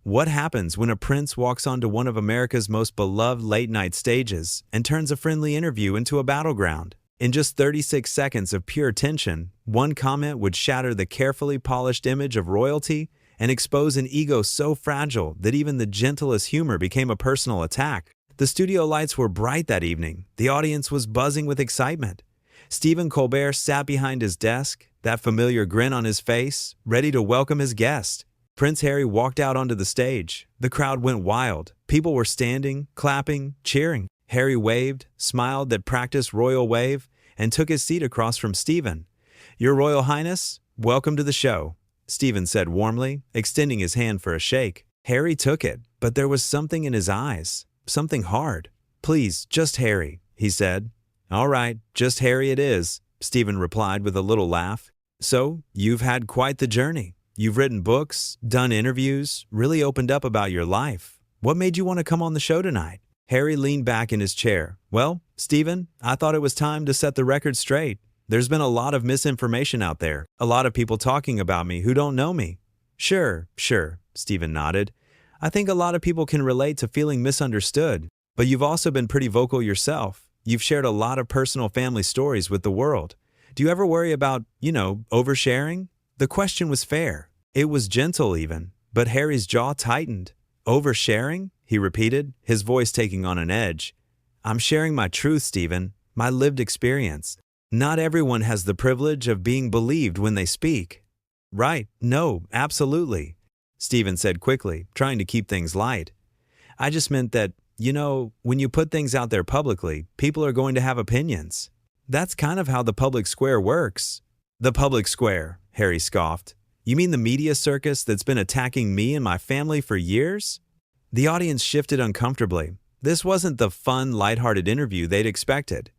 What happens when a prince walks onto one of America's most beloved late-night stages and turns a friendly interview into a battleground? In just 36 seconds of pure tension, one comment would shatter the carefully polished image of royalty and expose an ego so fragile that even the gentlest humor became a personal attack. The studio lights were bright that evening. The audience was buzzing with excitement. Stephen Colbert sat behind his desk, that familiar grin on his face, ready to welcome his guest. Prince Harry walked out onto the stage. The crowd went wild. People were standing, clapping, cheering. Harry waved, smiled that practiced royal wave, and took his seat across from Stephen. "Your Royal Highness, welcome to the show," Stephen said warmly, extending his hand for a shake. Harry took it, but there was something in his eyes, something hard. "Please, just Harry," he said. "All right, just Harry it is," Stephen replied with a little laugh. "So, you've had quite the journey. You've written books, done interviews, really opened up about your life. What made you want to come on the show tonight?" Harry leaned back in his chair. "Well, Stephen, I thought it was time to set the record straight. There's been a lot of misinformation out there, a lot of people talking about me who don't know me." Sure, Stephen nodded. "I think a lot of people can relate to feeling misunderstood, but you've also been pretty vocal yourself. You've shared a lot of personal family stories with the world. Do you ever worry about, oversharing?" The question was fair. It was gentle even, but Harry's jaw tightened. "Oversharing?" he repeated, his voice taking on an edge. "I'm sharing my truth, Stephen, my lived experience. Not everyone has the privilege of being believed when they speak." "Right, no, absolutely," Stephen said quickly, trying to keep things light. "I just meant that, when you put things out there publicly, people are going to have opinions. That's kind of how the public square works." "The public square," Harry scoffed. "You mean the media circus that's been attacking me and my family for years?" The audience shifted uncomfortably. This wasn't the fun, lighthearted interview they'd expected.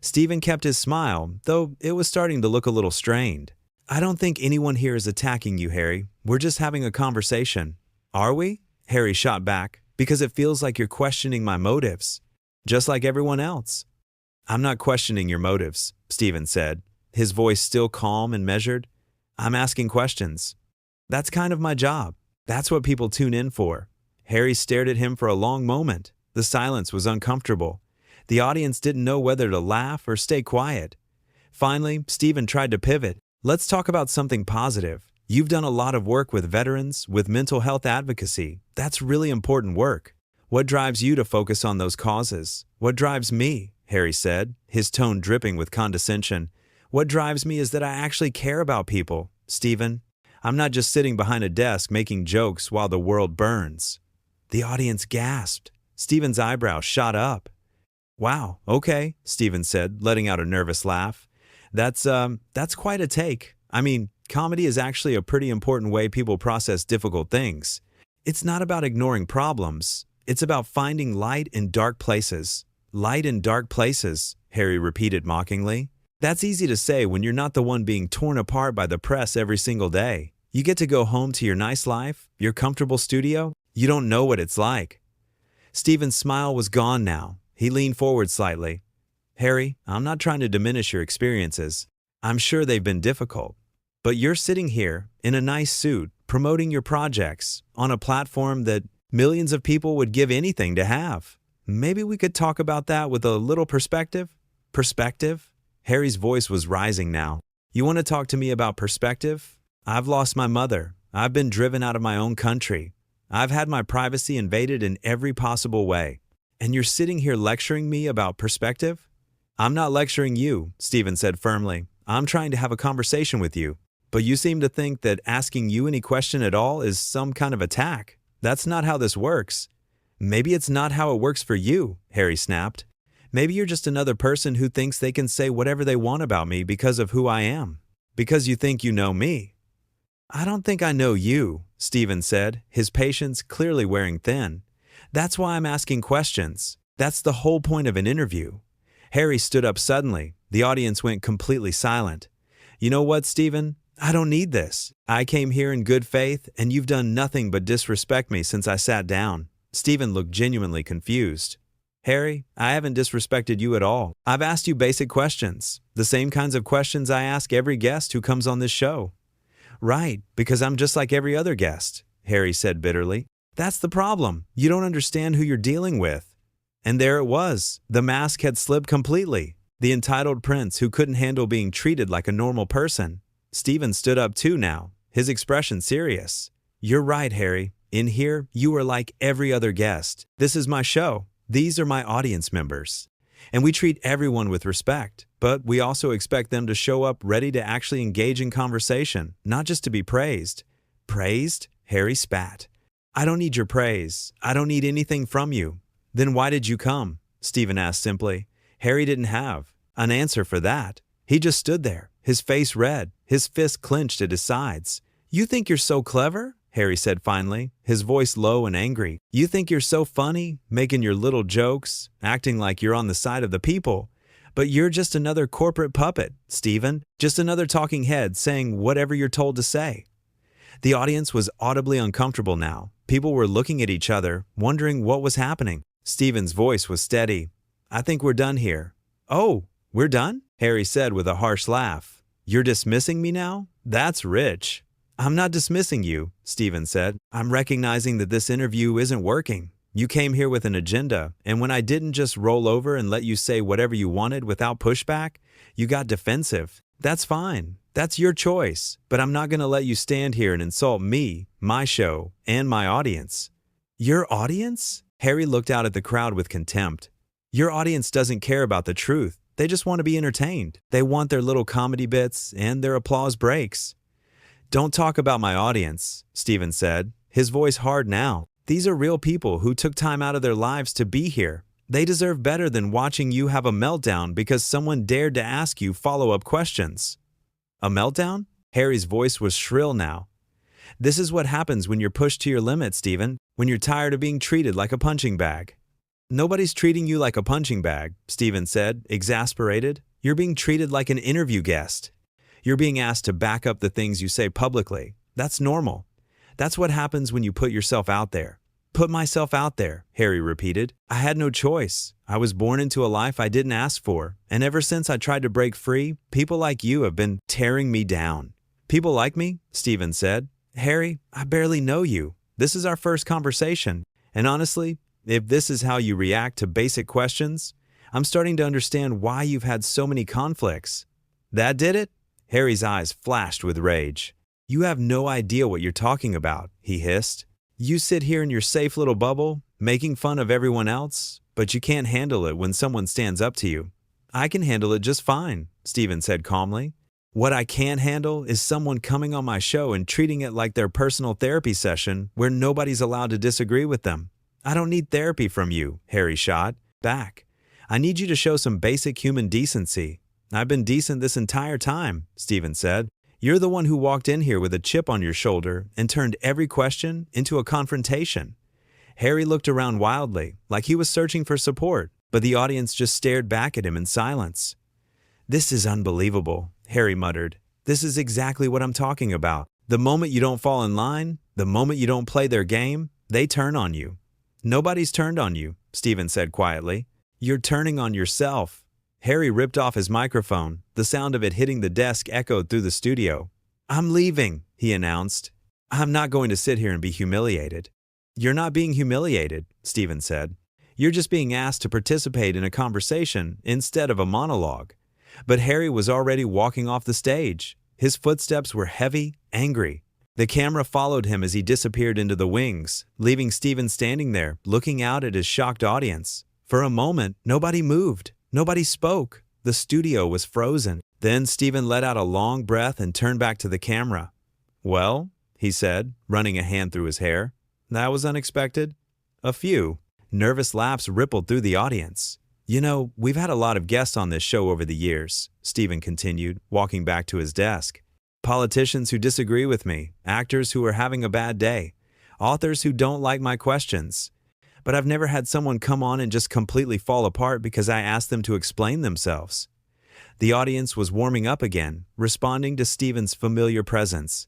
Stephen kept his smile, though it was starting to look a little strained. "I don't think anyone here is attacking you, Harry. We're just having a conversation." "Are we?" Harry shot back. "Because it feels like you're questioning my motives." "Just like everyone else." "I'm not questioning your motives," Stephen said, his voice still calm and measured. "I'm asking questions. That's kind of my job. That's what people tune in for." Harry stared at him for a long moment. The silence was uncomfortable. The audience didn't know whether to laugh or stay quiet. Finally, Stephen tried to pivot. "Let's talk about something positive. You've done a lot of work with veterans, with mental health advocacy. That's really important work. What drives you to focus on those causes?" "What drives me?" Harry said, his tone dripping with condescension. "What drives me is that I actually care about people, Stephen. I'm not just sitting behind a desk making jokes while the world burns." The audience gasped. Stephen's eyebrows shot up. "Wow, okay," Stephen said, letting out a nervous laugh. That's quite a take. I mean, comedy is actually a pretty important way people process difficult things. It's not about ignoring problems. It's about finding light in dark places." "Light in dark places," Harry repeated mockingly. "That's easy to say when you're not the one being torn apart by the press every single day. You get to go home to your nice life, your comfortable studio. You don't know what it's like." Stephen's smile was gone now. He leaned forward slightly. "Harry, I'm not trying to diminish your experiences. I'm sure they've been difficult. But you're sitting here, in a nice suit, promoting your projects, on a platform that millions of people would give anything to have. Maybe we could talk about that with a little perspective?" "Perspective?" Harry's voice was rising now. "You want to talk to me about perspective? I've lost my mother. I've been driven out of my own country. I've had my privacy invaded in every possible way. And you're sitting here lecturing me about perspective?" "I'm not lecturing you," Stephen said firmly. "I'm trying to have a conversation with you. But you seem to think that asking you any question at all is some kind of attack. That's not how this works." "Maybe it's not how it works for you," Harry snapped. "Maybe you're just another person who thinks they can say whatever they want about me because of who I am. Because you think you know me." "I don't think I know you," Stephen said, his patience clearly wearing thin. "That's why I'm asking questions. That's the whole point of an interview." Harry stood up suddenly. The audience went completely silent. "You know what, Stephen? I don't need this. I came here in good faith, and you've done nothing but disrespect me since I sat down." Stephen looked genuinely confused. "Harry, I haven't disrespected you at all. I've asked you basic questions, the same kinds of questions I ask every guest who comes on this show." "Right, because I'm just like every other guest," Harry said bitterly. That's the problem. You don't understand who you're dealing with. And there it was. The mask had slipped completely. The entitled prince who couldn't handle being treated like a normal person. Stephen stood up too now, his expression serious. You're right, Harry. In here, you are like every other guest. This is my show. These are my audience members. And we treat everyone with respect, but we also expect them to show up ready to actually engage in conversation, not just to be praised. Praised? Harry spat. I don't need your praise. I don't need anything from you. Then why did you come? Stephen asked simply. Harry didn't have an answer for that. He just stood there, his face red, his fists clenched at his sides. You think you're so clever? Harry said finally, his voice low and angry. You think you're so funny, making your little jokes, acting like you're on the side of the people. But you're just another corporate puppet, Stephen. Just another talking head saying whatever you're told to say. The audience was audibly uncomfortable now. People were looking at each other, wondering what was happening. Stephen's voice was steady. I think we're done here. Oh, we're done? Harry said with a harsh laugh. You're dismissing me now? That's rich. I'm not dismissing you, Stephen said. I'm recognizing that this interview isn't working. You came here with an agenda, and when I didn't just roll over and let you say whatever you wanted without pushback, you got defensive. That's fine. That's your choice. But I'm not going to let you stand here and insult me, my show, and my audience. Your audience? Harry looked out at the crowd with contempt. Your audience doesn't care about the truth. They just want to be entertained. They want their little comedy bits and their applause breaks. Don't talk about my audience, Stephen said, his voice hard now. These are real people who took time out of their lives to be here. They deserve better than watching you have a meltdown because someone dared to ask you follow-up questions. A meltdown? Harry's voice was shrill now. This is what happens when you're pushed to your limit, Stephen, when you're tired of being treated like a punching bag. Nobody's treating you like a punching bag, Stephen said, exasperated. You're being treated like an interview guest. You're being asked to back up the things you say publicly. That's normal. That's what happens when you put yourself out there. Put myself out there, Harry repeated. I had no choice. I was born into a life I didn't ask for, and ever since I tried to break free, people like you have been tearing me down. People like me? Stephen said. Harry, I barely know you. This is our first conversation, and honestly, if this is how you react to basic questions, I'm starting to understand why you've had so many conflicts. That did it? Harry's eyes flashed with rage. You have no idea what you're talking about, he hissed. You sit here in your safe little bubble, making fun of everyone else, but you can't handle it when someone stands up to you. I can handle it just fine, Stephen said calmly. What I can't handle is someone coming on my show and treating it like their personal therapy session where nobody's allowed to disagree with them. I don't need therapy from you, Harry shot back. I need you to show some basic human decency. I've been decent this entire time, Stephen said. You're the one who walked in here with a chip on your shoulder and turned every question into a confrontation. Harry looked around wildly, like he was searching for support, but the audience just stared back at him in silence. This is unbelievable, Harry muttered. This is exactly what I'm talking about. The moment you don't fall in line, the moment you don't play their game, they turn on you. Nobody's turned on you, Stephen said quietly. You're turning on yourself. Harry ripped off his microphone. The sound of it hitting the desk echoed through the studio. I'm leaving, he announced. I'm not going to sit here and be humiliated. You're not being humiliated, Stephen said. You're just being asked to participate in a conversation instead of a monologue. But Harry was already walking off the stage. His footsteps were heavy, angry. The camera followed him as he disappeared into the wings, leaving Stephen standing there, looking out at his shocked audience. For a moment, nobody moved. Nobody spoke. The studio was frozen. Then Stephen let out a long breath and turned back to the camera. Well, he said, running a hand through his hair. That was unexpected. A few. Nervous laughs rippled through the audience. You know, we've had a lot of guests on this show over the years, Stephen continued, walking back to his desk. Politicians who disagree with me, actors who are having a bad day, authors who don't like my questions. But I've never had someone come on and just completely fall apart because I asked them to explain themselves. The audience was warming up again, responding to Stephen's familiar presence.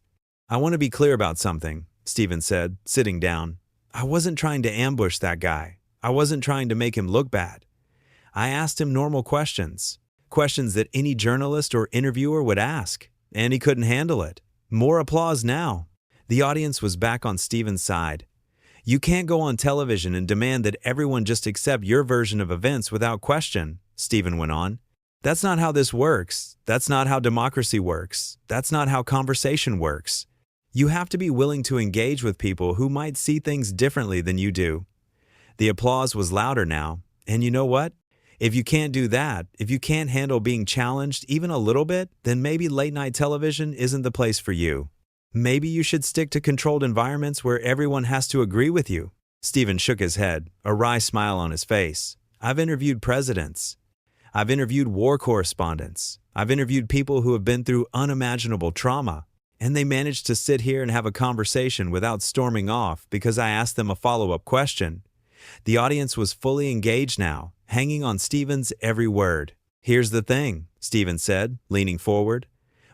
I want to be clear about something, Stephen said, sitting down. I wasn't trying to ambush that guy. I wasn't trying to make him look bad. I asked him normal questions, questions that any journalist or interviewer would ask, and he couldn't handle it. More applause now. The audience was back on Stephen's side. You can't go on television and demand that everyone just accept your version of events without question, Stephen went on. That's not how this works. That's not how democracy works. That's not how conversation works. You have to be willing to engage with people who might see things differently than you do. The applause was louder now, and you know what? If you can't do that, if you can't handle being challenged even a little bit, then maybe late-night television isn't the place for you. Maybe you should stick to controlled environments where everyone has to agree with you. Stephen shook his head, a wry smile on his face. I've interviewed presidents. I've interviewed war correspondents. I've interviewed people who have been through unimaginable trauma, and they managed to sit here and have a conversation without storming off because I asked them a follow-up question. The audience was fully engaged now, hanging on Stephen's every word. Here's the thing, Stephen said, leaning forward.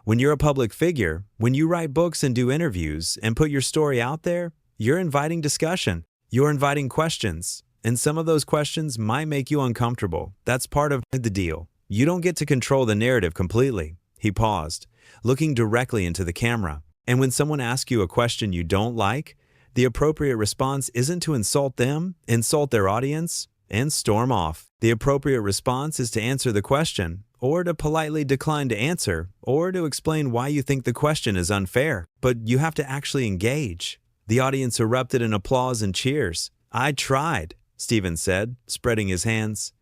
When you're a public figure, when you write books and do interviews and put your story out there, you're inviting discussion. You're inviting questions. And some of those questions might make you uncomfortable. That's part of the deal. You don't get to control the narrative completely. He paused, looking directly into the camera. And when someone asks you a question you don't like, the appropriate response isn't to insult them, insult their audience, and storm off. The appropriate response is to answer the question, or to politely decline to answer, or to explain why you think the question is unfair. But you have to actually engage. The audience erupted in applause and cheers. I tried, Stephen said, spreading his hands.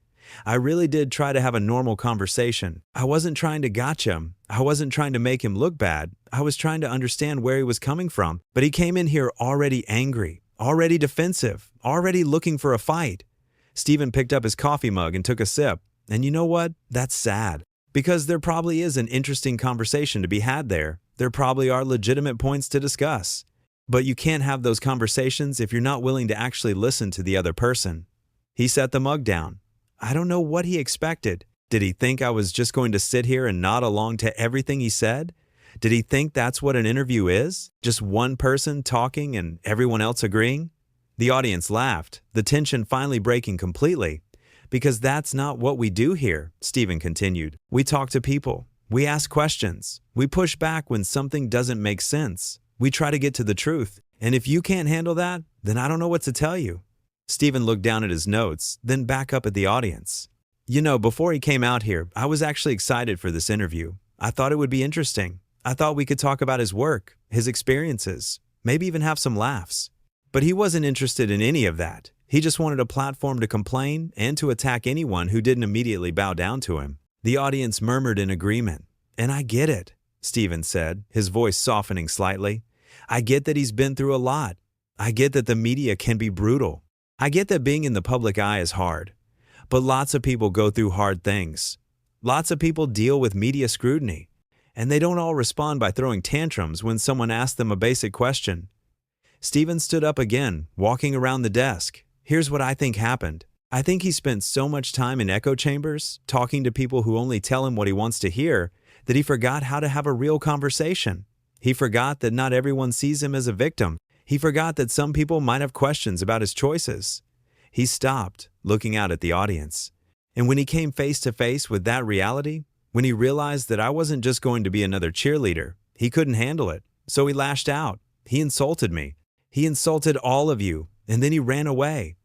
I really did try to have a normal conversation. I wasn't trying to gotcha him. I wasn't trying to make him look bad. I was trying to understand where he was coming from. But he came in here already angry, already defensive, already looking for a fight. Stephen picked up his coffee mug and took a sip. And you know what? That's sad. Because there probably is an interesting conversation to be had there. There probably are legitimate points to discuss. But you can't have those conversations if you're not willing to actually listen to the other person. He set the mug down. I don't know what he expected. Did he think I was just going to sit here and nod along to everything he said? Did he think that's what an interview is? Just one person talking and everyone else agreeing? The audience laughed, the tension finally breaking completely. Because that's not what we do here, Stephen continued. We talk to people. We ask questions. We push back when something doesn't make sense. We try to get to the truth. And if you can't handle that, then I don't know what to tell you. Stephen looked down at his notes, then back up at the audience. You know, before he came out here, I was actually excited for this interview. I thought it would be interesting. I thought we could talk about his work, his experiences, maybe even have some laughs. But he wasn't interested in any of that. He just wanted a platform to complain and to attack anyone who didn't immediately bow down to him. The audience murmured in agreement. And I get it, Stephen said, his voice softening slightly. I get that he's been through a lot. I get that the media can be brutal. I get that being in the public eye is hard. But lots of people go through hard things. Lots of people deal with media scrutiny. And they don't all respond by throwing tantrums when someone asks them a basic question. Stephen stood up again, walking around the desk. Here's what I think happened. I think he spent so much time in echo chambers, talking to people who only tell him what he wants to hear, that he forgot how to have a real conversation. He forgot that not everyone sees him as a victim. He forgot that some people might have questions about his choices. He stopped, looking out at the audience. And when he came face to face with that reality, when he realized that I wasn't just going to be another cheerleader, he couldn't handle it. So he lashed out. He insulted me. He insulted all of you, and then he ran away.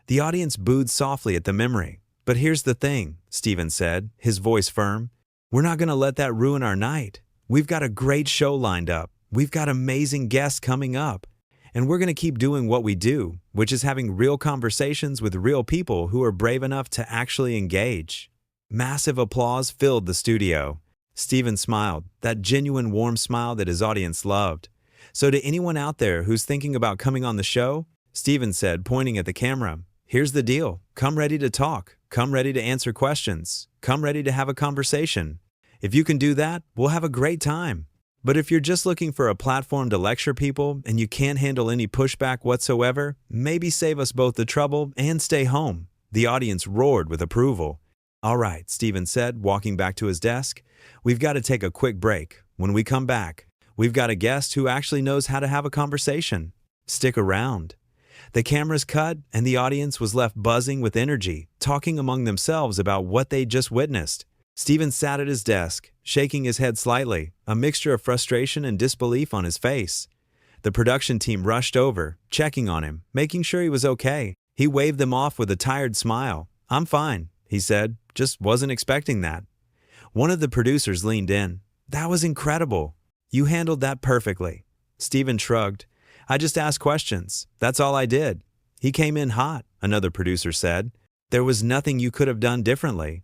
The audience booed softly at the memory. But here's the thing, Stephen said, his voice firm. We're not going to let that ruin our night. We've got a great show lined up. We've got amazing guests coming up. And we're going to keep doing what we do, which is having real conversations with real people who are brave enough to actually engage. Massive applause filled the studio. Stephen smiled, that genuine warm smile that his audience loved. So to anyone out there who's thinking about coming on the show, Stephen said, pointing at the camera, here's the deal. Come ready to talk. Come ready to answer questions. Come ready to have a conversation. If you can do that, we'll have a great time. But if you're just looking for a platform to lecture people and you can't handle any pushback whatsoever, maybe save us both the trouble and stay home. The audience roared with approval. All right, Stephen said, walking back to his desk. We've got to take a quick break. When we come back, we've got a guest who actually knows how to have a conversation. Stick around. The cameras cut and the audience was left buzzing with energy, talking among themselves about what they'd just witnessed. Stephen sat at his desk, shaking his head slightly, a mixture of frustration and disbelief on his face. The production team rushed over, checking on him, making sure he was okay. He waved them off with a tired smile. "I'm fine," he said. "Just wasn't expecting that." One of the producers leaned in. "That was incredible. You handled that perfectly." Steven shrugged. "I just asked questions. That's all I did." "He came in hot," another producer said. "There was nothing you could have done differently."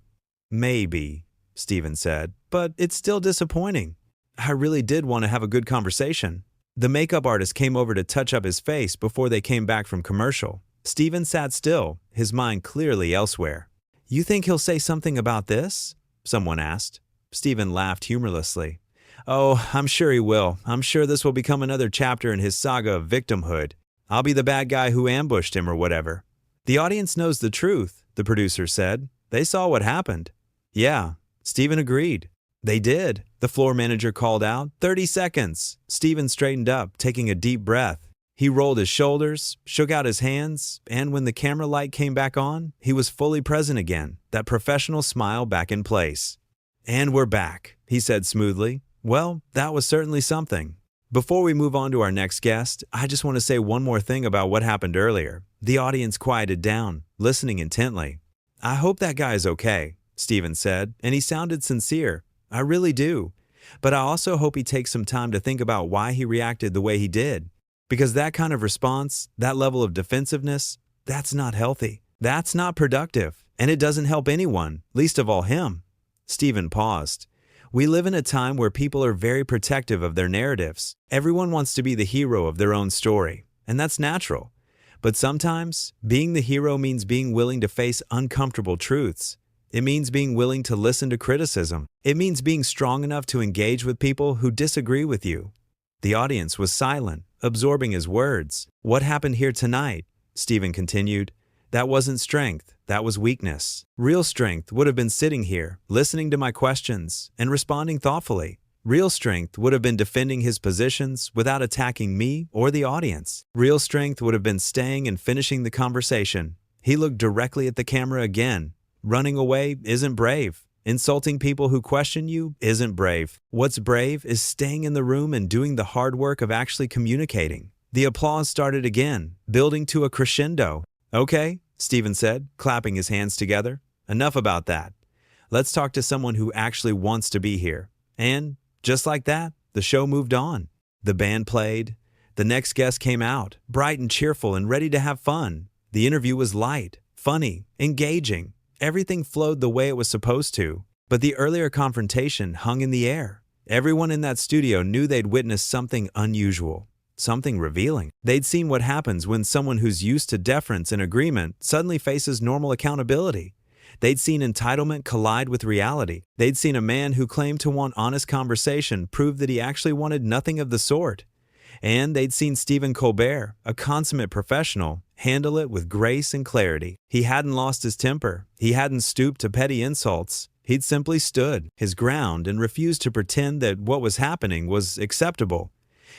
"Maybe," Steven said, "but it's still disappointing. I really did want to have a good conversation." The makeup artist came over to touch up his face before they came back from commercial. Steven sat still, his mind clearly elsewhere. "You think he'll say something about this?" someone asked. Steven laughed humorlessly. "Oh, I'm sure he will. I'm sure this will become another chapter in his saga of victimhood. I'll be the bad guy who ambushed him or whatever." "The audience knows the truth," the producer said. "They saw what happened." "Yeah," Steven agreed. "They did," the floor manager called out. 30 seconds. Steven straightened up, taking a deep breath. He rolled his shoulders, shook out his hands, and when the camera light came back on, he was fully present again, that professional smile back in place. "And we're back," he said smoothly. "Well, that was certainly something." Before we move on to our next guest, I just want to say one more thing about what happened earlier. The audience quieted down, listening intently. "I hope that guy is okay," Steven said, and he sounded sincere. "I really do. But I also hope he takes some time to think about why he reacted the way he did. Because that kind of response, that level of defensiveness, that's not healthy. That's not productive. And it doesn't help anyone, least of all him." Steven paused. "We live in a time where people are very protective of their narratives. Everyone wants to be the hero of their own story, and that's natural. But sometimes, being the hero means being willing to face uncomfortable truths. It means being willing to listen to criticism. It means being strong enough to engage with people who disagree with you." The audience was silent, absorbing his words. "What happened here tonight?" Steven continued. "That wasn't strength, that was weakness. Real strength would have been sitting here, listening to my questions, and responding thoughtfully. Real strength would have been defending his positions without attacking me or the audience. Real strength would have been staying and finishing the conversation." He looked directly at the camera again. "Running away isn't brave. Insulting people who question you isn't brave. What's brave is staying in the room and doing the hard work of actually communicating." The applause started again, building to a crescendo. "Okay," Steven said, clapping his hands together. "Enough about that. Let's talk to someone who actually wants to be here." And, just like that, the show moved on. The band played. The next guest came out, bright and cheerful and ready to have fun. The interview was light, funny, engaging. Everything flowed the way it was supposed to. But the earlier confrontation hung in the air. Everyone in that studio knew they'd witnessed something unusual, something revealing. They'd seen what happens when someone who's used to deference and agreement suddenly faces normal accountability. They'd seen entitlement collide with reality. They'd seen a man who claimed to want honest conversation prove that he actually wanted nothing of the sort. And they'd seen Stephen Colbert, a consummate professional, handle it with grace and clarity. He hadn't lost his temper. He hadn't stooped to petty insults. He'd simply stood his ground and refused to pretend that what was happening was acceptable.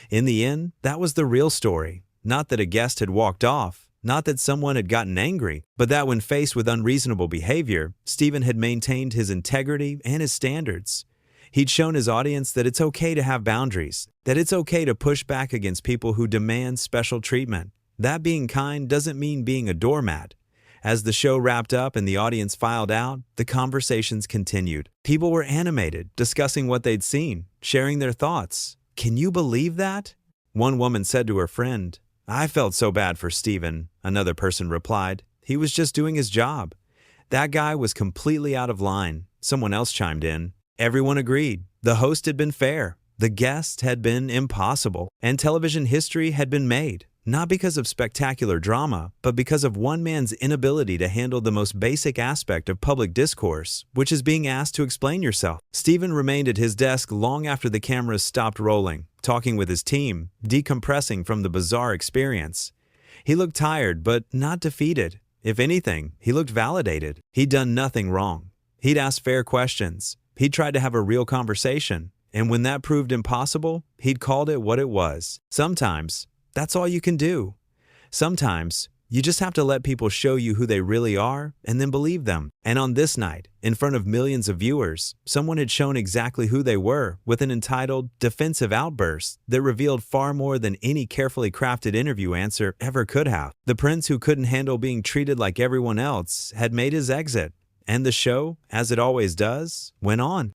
In the end, that was the real story. Not that a guest had walked off, not that someone had gotten angry, but that when faced with unreasonable behavior, Stephen had maintained his integrity and his standards. He'd shown his audience that it's okay to have boundaries, that it's okay to push back against people who demand special treatment. That being kind doesn't mean being a doormat. As the show wrapped up and the audience filed out, the conversations continued. People were animated, discussing what they'd seen, sharing their thoughts. "Can you believe that?" One woman said to her friend. "I felt so bad for Stephen," another person replied. "He was just doing his job." "That guy was completely out of line," someone else chimed in. Everyone agreed. The host had been fair. The guest had been impossible. And television history had been made. Not because of spectacular drama, but because of one man's inability to handle the most basic aspect of public discourse, which is being asked to explain yourself. Stephen remained at his desk long after the cameras stopped rolling, talking with his team, decompressing from the bizarre experience. He looked tired, but not defeated. If anything, he looked validated. He'd done nothing wrong. He'd asked fair questions. He'd tried to have a real conversation. And when that proved impossible, he'd called it what it was. Sometimes, that's all you can do. Sometimes, You just have to let people show you who they really are and then believe them. And on this night, in front of millions of viewers, someone had shown exactly who they were with an entitled, defensive outburst that revealed far more than any carefully crafted interview answer ever could have. The prince who couldn't handle being treated like everyone else had made his exit, and the show, as it always does, went on.